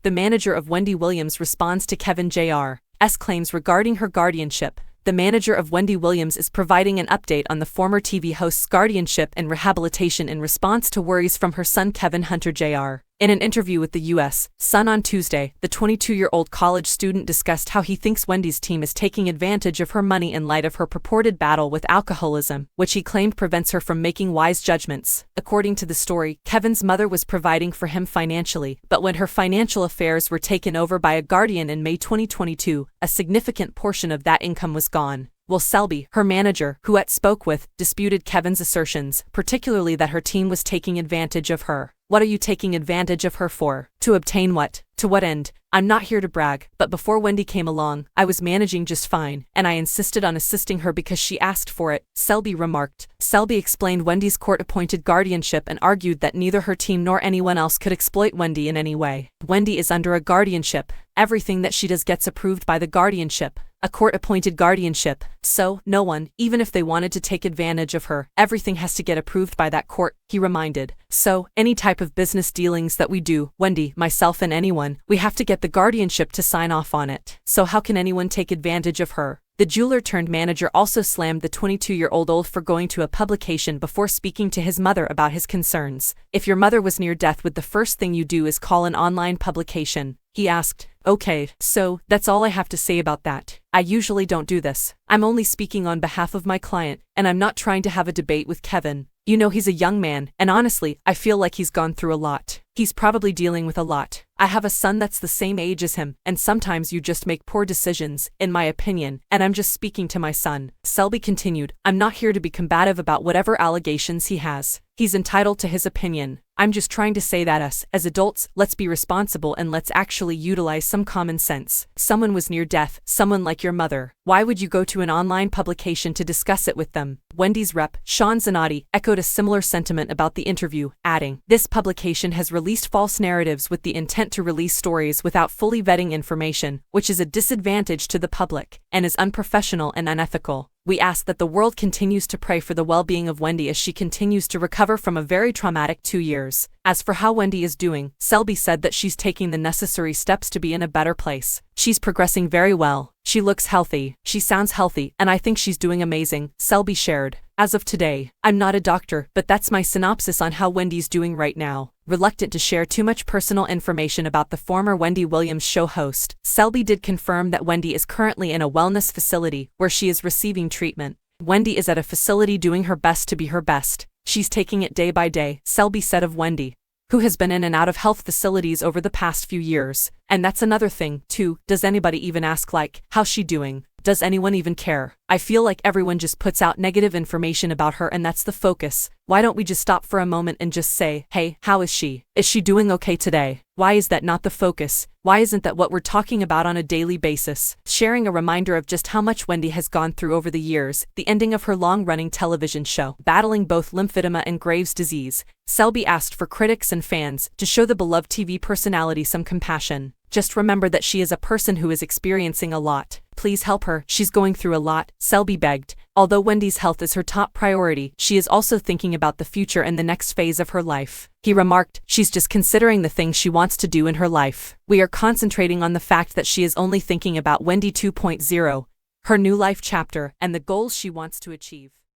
the manager of Wendy Williams responds to Kevin Jr.'s claims regarding her guardianship. The manager of Wendy Williams is providing an update on the former TV host's guardianship and rehabilitation in response to worries from her son Kevin Hunter Jr. In an interview with the U.S. Sun on Tuesday, the 22-year-old college student discussed how he thinks Wendy's team is taking advantage of her money in light of her purported battle with alcoholism, which he claimed prevents her from making wise judgments. According to the story, Kevin's mother was providing for him financially, but when her financial affairs were taken over by a guardian in May 2022, a significant portion of that income was gone. Will Selby, her manager, who spoke with, disputed Kevin's assertions, particularly that her team was taking advantage of her. What are you taking advantage of her for? To obtain what? To what end? I'm not here to brag, but before Wendy came along, I was managing just fine, and I insisted on assisting her because she asked for it, Selby remarked. Selby explained Wendy's court-appointed guardianship and argued that neither her team nor anyone else could exploit Wendy in any way. Wendy is under a guardianship. Everything that she does gets approved by the guardianship. A court-appointed guardianship, so no one, even if they wanted to take advantage of her, everything has to get approved by that court, he reminded. So, any type of business dealings that we do, Wendy, myself and anyone, we have to get the guardianship to sign off on it. So how can anyone take advantage of her? The jeweler-turned-manager also slammed the 22-year-old for going to a publication before speaking to his mother about his concerns. If your mother was near death, would the first thing you do is call an online publication? He asked. Okay, so, that's all I have to say about that. I usually don't do this. I'm only speaking on behalf of my client, and I'm not trying to have a debate with Kevin. You know, he's a young man, and honestly, I feel like he's gone through a lot. He's probably dealing with a lot. I have a son that's the same age as him, and sometimes you just make poor decisions, in my opinion, and I'm just speaking to my son. Selby continued, I'm not here to be combative about whatever allegations he has. He's entitled to his opinion. I'm just trying to say that us, as adults, let's be responsible and let's actually utilize some common sense. Someone was near death, someone like your mother. Why would you go to an online publication to discuss it with them? Wendy's rep, Sean Zanotti, echoed a similar sentiment about the interview, adding, this publication has released false narratives with the intent to release stories without fully vetting information, which is a disadvantage to the public, and is unprofessional and unethical. We ask that the world continues to pray for the well-being of Wendy as she continues to recover from a very traumatic 2 years. As for how Wendy is doing, Selby said that she's taking the necessary steps to be in a better place. She's progressing very well. She looks healthy, she sounds healthy, and I think she's doing amazing, Selby shared. As of today, I'm not a doctor, but that's my synopsis on how Wendy's doing right now. Reluctant to share too much personal information about the former Wendy Williams show host, Selby did confirm that Wendy is currently in a wellness facility where she is receiving treatment. Wendy is at a facility doing her best to be her best. She's taking it day by day, Selby said of Wendy, who has been in and out of health facilities over the past few years. And that's another thing, too. Does anybody even ask how's she doing? Does anyone even care? I feel like everyone just puts out negative information about her and that's the focus. Why don't we just stop for a moment and just say, hey, how is she? Is she doing okay today? Why is that not the focus? Why isn't that what we're talking about on a daily basis? Sharing a reminder of just how much Wendy has gone through over the years, the ending of her long-running television show, battling both lymphedema and Graves' disease, Selby asked for critics and fans to show the beloved TV personality some compassion. Just remember that she is a person who is experiencing a lot. Please help her, she's going through a lot, Selby begged. Although Wendy's health is her top priority, she is also thinking about the future and the next phase of her life. He remarked, she's just considering the things she wants to do in her life. We are concentrating on the fact that she is only thinking about Wendy 2.0, her new life chapter, and the goals she wants to achieve.